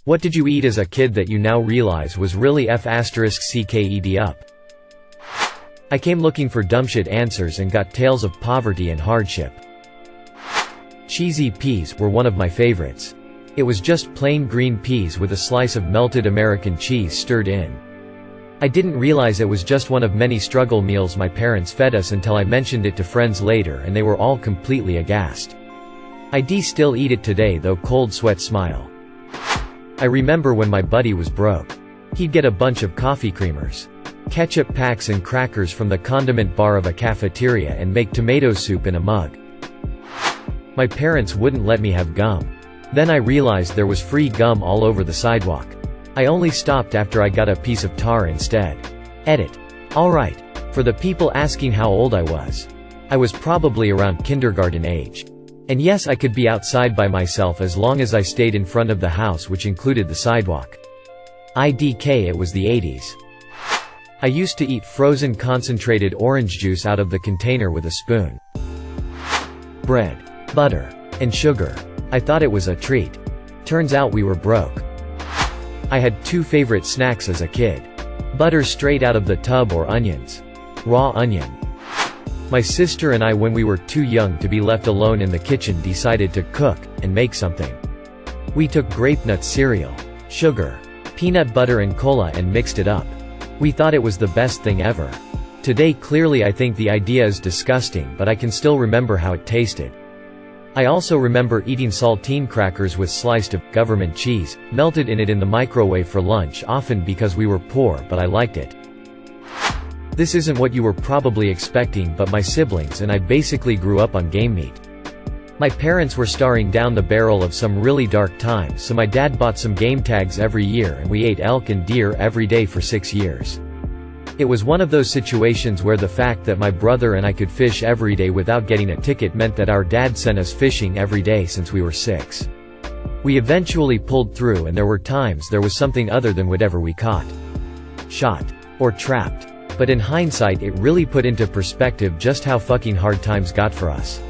What did you eat as a kid that you now realize was really *cked up? I came looking for dumbshit answers and got tales of poverty and hardship. Cheesy peas were one of my favorites. It was just plain green peas with a slice of melted American cheese stirred in. I didn't realize it was just one of many struggle meals my parents fed us until I mentioned it to friends later and they were all completely aghast. I'd still eat it today though, cold sweat smile. I remember when my buddy was broke. He'd get a bunch of coffee creamers, ketchup packs and crackers from the condiment bar of a cafeteria and make tomato soup in a mug. My parents wouldn't let me have gum. Then I realized there was free gum all over the sidewalk. I only stopped after I got a piece of tar instead. Edit. Alright. For the people asking how old I was probably around kindergarten age. And yes, I could be outside by myself as long as I stayed in front of the house, which included the sidewalk. IDK, it was the 80s. I used to eat frozen concentrated orange juice out of the container with a spoon. Bread, butter, and sugar. I thought it was a treat. Turns out we were broke. I had two favorite snacks as a kid. Butter straight out of the tub or onions. Raw onion. My sister and I, when we were too young to be left alone in the kitchen, decided to cook and make something. We took grape nut cereal, sugar, peanut butter and cola and mixed it up. We thought it was the best thing ever. Today clearly I think the idea is disgusting, but I can still remember how it tasted. I also remember eating saltine crackers with sliced of government cheese, melted in it in the microwave for lunch, often because we were poor, but I liked it. This isn't what you were probably expecting, but my siblings and I basically grew up on game meat. My parents were staring down the barrel of some really dark times, so my dad bought some game tags every year and we ate elk and deer every day for 6 years. It was one of those situations where the fact that my brother and I could fish every day without getting a ticket meant that our dad sent us fishing every day since we were 6. We eventually pulled through, and there were times there was something other than whatever we caught, shot, or trapped. But in hindsight it really put into perspective just how fucking hard times got for us.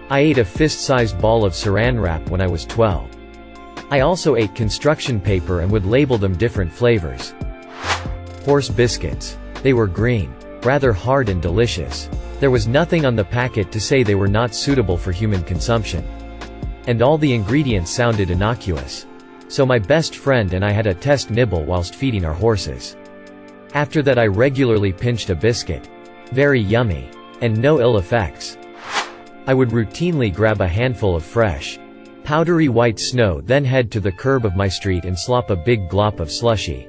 I ate a fist-sized ball of saran wrap when I was 12. I also ate construction paper and would label them different flavors. Horse biscuits. They were green, rather hard and delicious. There was nothing on the packet to say they were not suitable for human consumption. And all the ingredients sounded innocuous. So my best friend and I had a test nibble whilst feeding our horses. After that I regularly pinched a biscuit. Very yummy. And no ill effects. I would routinely grab a handful of fresh, powdery white snow, then head to the curb of my street and slop a big glop of slushy,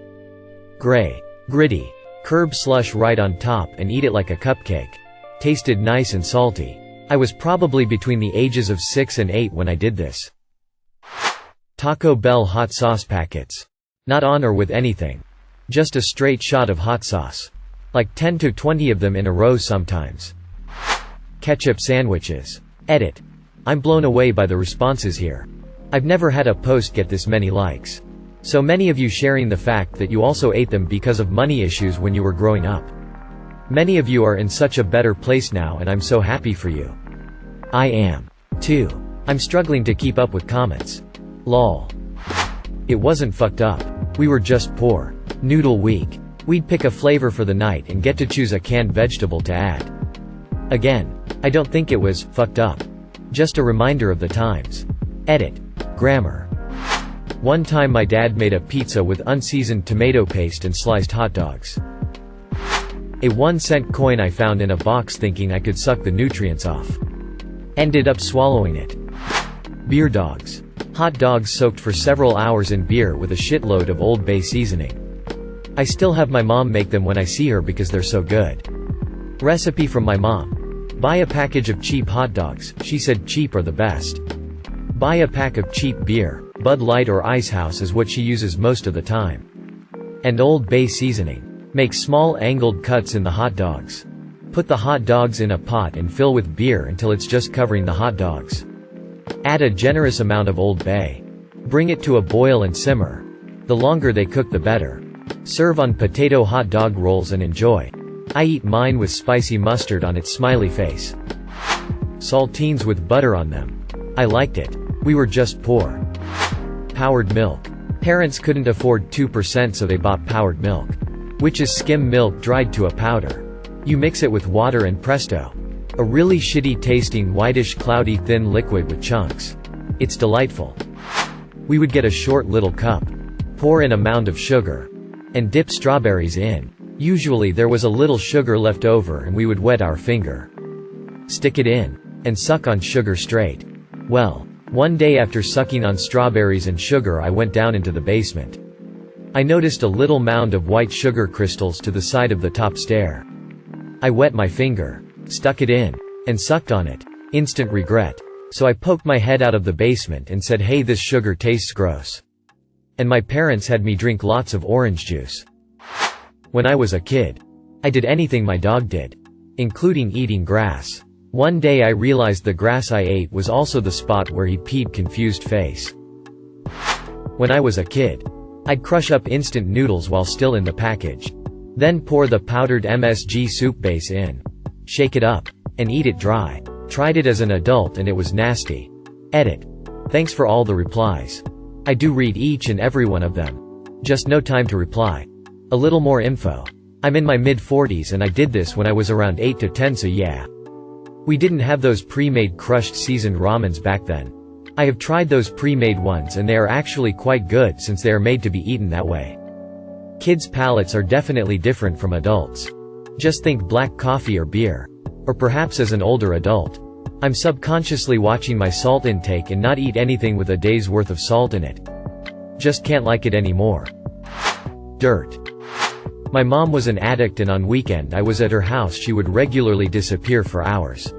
gray, gritty, curb slush right on top and eat it like a cupcake. Tasted nice and salty. I was probably between the ages of 6 and 8 when I did this. Taco Bell hot sauce packets. Not on or with anything. Just a straight shot of hot sauce. Like 10 to 20 of them in a row sometimes. Ketchup sandwiches. Edit. I'm blown away by the responses here. I've never had a post get this many likes. So many of you sharing the fact that you also ate them because of money issues when you were growing up. Many of you are in such a better place now and I'm so happy for you. I am, too. I'm struggling to keep up with comments. Lol. It wasn't fucked up. We were just poor. Noodle week. We'd pick a flavor for the night and get to choose a canned vegetable to add. Again, I don't think it was fucked up. Just a reminder of the times. Edit. Grammar. One time my dad made a pizza with unseasoned tomato paste and sliced hot dogs. A 1-cent coin I found in a box thinking I could suck the nutrients off. Ended up swallowing it. Beer dogs. Hot dogs soaked for several hours in beer with a shitload of Old Bay seasoning. I still have my mom make them when I see her because they're so good. Recipe from my mom. Buy a package of cheap hot dogs, she said cheap are the best. Buy a pack of cheap beer, Bud Light or Icehouse is what she uses most of the time. And Old Bay seasoning. Make small angled cuts in the hot dogs. Put the hot dogs in a pot and fill with beer until it's just covering the hot dogs. Add a generous amount of Old Bay. Bring it to a boil and simmer. The longer they cook the better. Serve on potato hot dog rolls and enjoy. I eat mine with spicy mustard on its smiley face. Saltines with butter on them. I liked it. We were just poor. Powdered milk. Parents couldn't afford 2%, so they bought powdered milk, which is skim milk dried to a powder. You mix it with water and presto. A really shitty tasting whitish cloudy thin liquid with chunks. It's delightful. We would get a short little cup, pour in a mound of sugar, and dip strawberries in. Usually there was a little sugar left over and we would wet our finger, stick it in, and suck on sugar straight. Well, one day after sucking on strawberries and sugar, I went down into the basement. I noticed a little mound of white sugar crystals to the side of the top stair. I wet my finger, stuck it in, and sucked on it. Instant regret. So I poked my head out of the basement and said, "Hey, this sugar tastes gross." And my parents had me drink lots of orange juice. When I was a kid, I did anything my dog did, including eating grass. One day I realized the grass I ate was also the spot where he peed. Confused face. When I was a kid, I'd crush up instant noodles while still in the package. Then pour the powdered MSG soup base in, shake it up, and eat it dry. Tried it as an adult and it was nasty. Edit. Thanks for all the replies. I do read each and every one of them. Just no time to reply. A little more info. I'm in my mid-40s and I did this when I was around 8 to 10, so yeah. We didn't have those pre-made crushed seasoned ramens back then. I have tried those pre-made ones and they are actually quite good since they are made to be eaten that way. Kids' palates are definitely different from adults. Just think black coffee or beer. Or perhaps as an older adult, I'm subconsciously watching my salt intake and not eat anything with a day's worth of salt in it. Just can't like it anymore. Dirt. My mom was an addict and on weekend I was at her house, she would regularly disappear for hours.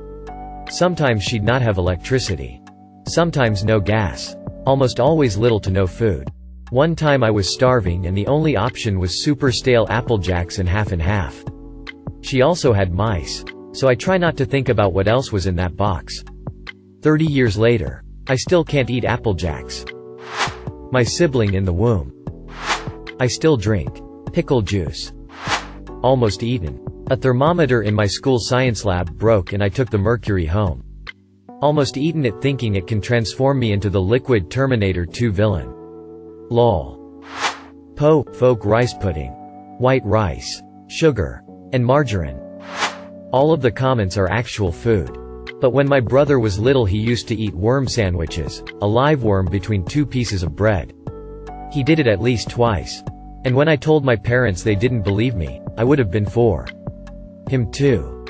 Sometimes she'd not have electricity. Sometimes no gas. Almost always little to no food. One time I was starving and the only option was super stale Apple Jacks and half. She also had mice. So I try not to think about what else was in that box. 30 years later, I still can't eat Apple Jacks. My sibling in the womb. I still drink pickle juice. Almost eaten. A thermometer in my school science lab broke and I took the mercury home. Almost eaten it thinking it can transform me into the liquid Terminator 2 villain. Lol. Folk rice pudding. White rice. Sugar. And margarine. All of the comments are actual food. But when my brother was little he used to eat worm sandwiches, a live worm between two pieces of bread. He did it at least twice. And when I told my parents they didn't believe me, I would have been for him too.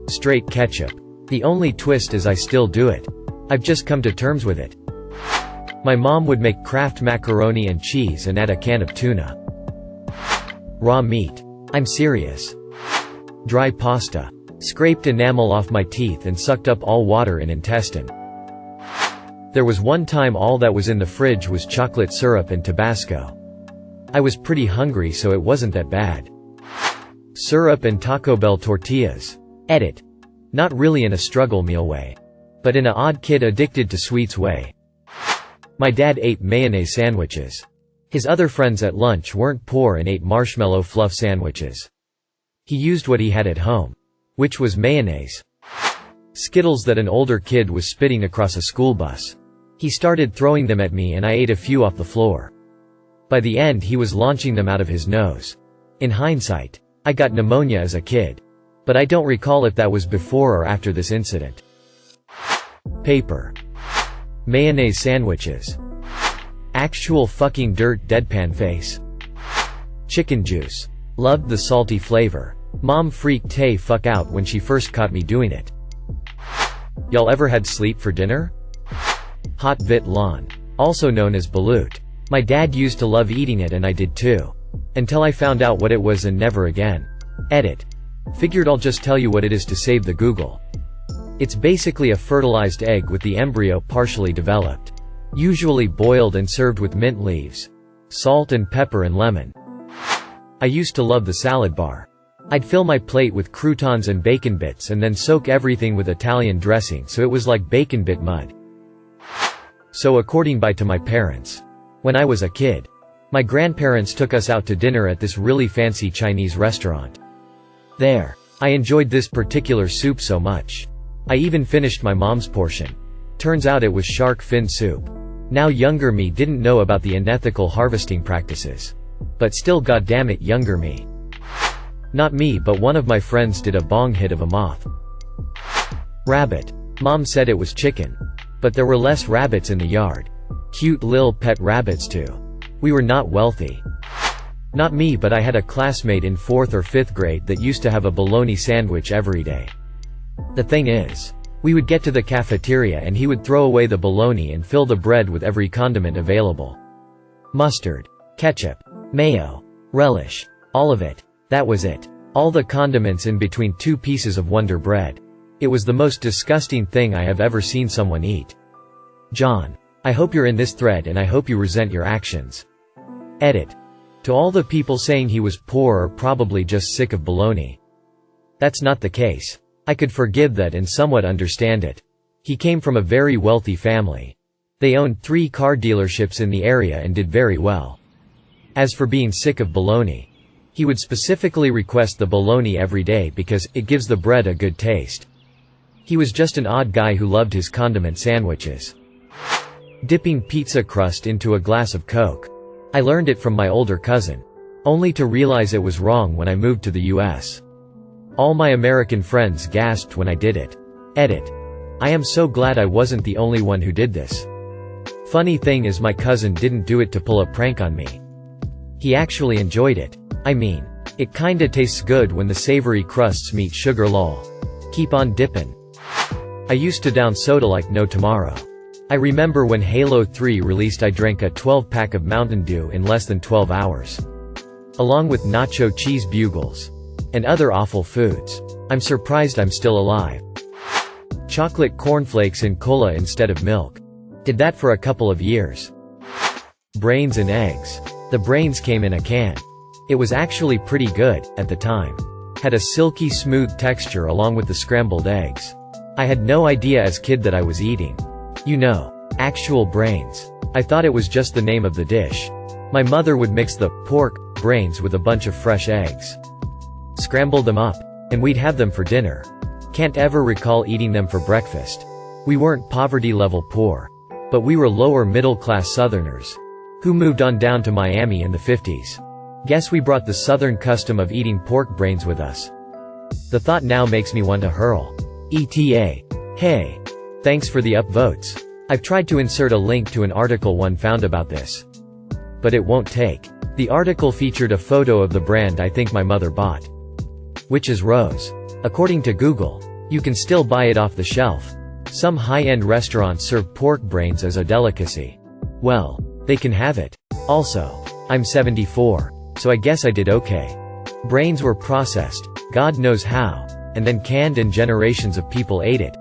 Straight ketchup. The only twist is I still do it. I've just come to terms with it. My mom would make Kraft macaroni and cheese and add a can of tuna. Raw meat. I'm serious. Dry pasta. Scraped enamel off my teeth and sucked up all water in intestine. There was one time all that was in the fridge was chocolate syrup and Tabasco. I was pretty hungry so it wasn't that bad. Syrup and Taco Bell tortillas. Edit. Not really in a struggle meal way. But in a odd kid addicted to sweets way. My dad ate mayonnaise sandwiches. His other friends at lunch weren't poor and ate marshmallow fluff sandwiches. He used what he had at home, which was mayonnaise. Skittles that an older kid was spitting across a school bus. He started throwing them at me and I ate a few off the floor. By the end he was launching them out of his nose. In hindsight, I got pneumonia as a kid. But I don't recall if that was before or after this incident. Paper. Mayonnaise sandwiches. Actual fucking dirt deadpan face. Chicken juice. Loved the salty flavor. Mom freaked fuck out when she first caught me doing it. Y'all ever had sleep for dinner? Hot vit lawn. Also known as balut. My dad used to love eating it and I did too. Until I found out what it was and never again. Edit. Figured I'll just tell you what it is to save the Google. It's basically a fertilized egg with the embryo partially developed. Usually boiled and served with mint leaves, salt and pepper and lemon. I used to love the salad bar. I'd fill my plate with croutons and bacon bits and then soak everything with Italian dressing so it was like bacon bit mud. So according to my parents. When I was a kid, my grandparents took us out to dinner at this really fancy Chinese restaurant. There, I enjoyed this particular soup so much. I even finished my mom's portion. Turns out it was shark fin soup. Now younger me didn't know about the unethical harvesting practices. But still, goddammit, younger me. Not me, but one of my friends did a bong hit of a moth. Rabbit. Mom said it was chicken. But there were less rabbits in the yard. Cute lil pet rabbits too. We were not wealthy. Not me, but I had a classmate in 4th or 5th grade that used to have a bologna sandwich every day. The thing is, we would get to the cafeteria and he would throw away the bologna and fill the bread with every condiment available. Mustard, ketchup, mayo, relish, all of it. That was it. All the condiments in between 2 pieces of Wonder Bread. It was the most disgusting thing I have ever seen someone eat. John. I hope you're in this thread and I hope you resent your actions. Edit. To all the people saying he was poor or probably just sick of bologna. That's not the case. I could forgive that and somewhat understand it. He came from a very wealthy family. They owned 3 car dealerships in the area and did very well. As for being sick of bologna, he would specifically request the bologna every day because it gives the bread a good taste. He was just an odd guy who loved his condiment sandwiches. Dipping pizza crust into a glass of Coke. I learned it from my older cousin. Only to realize it was wrong when I moved to the US. All my American friends gasped when I did it. Edit. I am so glad I wasn't the only one who did this. Funny thing is, my cousin didn't do it to pull a prank on me. He actually enjoyed it. I mean, it kinda tastes good when the savory crusts meet sugar, lol. Keep on dippin'. I used to down soda like no tomorrow. I remember when Halo 3 released, I drank a 12-pack of Mountain Dew in less than 12 hours. Along with nacho cheese bugles. And other awful foods. I'm surprised I'm still alive. Chocolate cornflakes in cola instead of milk. Did that for a couple of years. Brains and eggs. The brains came in a can. It was actually pretty good, at the time. Had a silky smooth texture along with the scrambled eggs. I had no idea as kid that I was eating, you know, actual brains. I thought it was just the name of the dish. My mother would mix the pork brains with a bunch of fresh eggs. Scramble them up. And we'd have them for dinner. Can't ever recall eating them for breakfast. We weren't poverty level poor. But we were lower middle class Southerners. Who moved on down to Miami in the 50s. Guess we brought the Southern custom of eating pork brains with us. The thought now makes me want to hurl. ETA. Hey. Thanks for the upvotes. I've tried to insert a link to an article one found about this. But it won't take. The article featured a photo of the brand I think my mother bought. Which is Rose. According to Google, you can still buy it off the shelf. Some high-end restaurants serve pork brains as a delicacy. Well, they can have it. Also, I'm 74, so I guess I did okay. Brains were processed, God knows how, and then canned and generations of people ate it.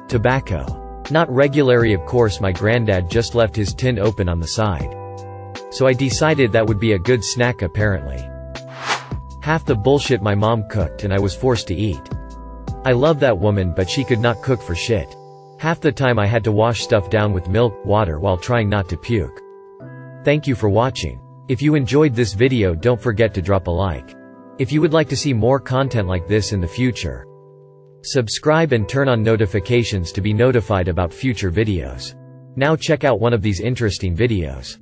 Tobacco. Not regularly, of course. My granddad just left his tin open on the side. So I decided that would be a good snack apparently. Half the bullshit my mom cooked and I was forced to eat. I love that woman, but she could not cook for shit. Half the time I had to wash stuff down with milk, water while trying not to puke. Thank you for watching. If you enjoyed this video, don't forget to drop a like. If you would like to see more content like this in the future, subscribe and turn on notifications to be notified about future videos. Now check out one of these interesting videos.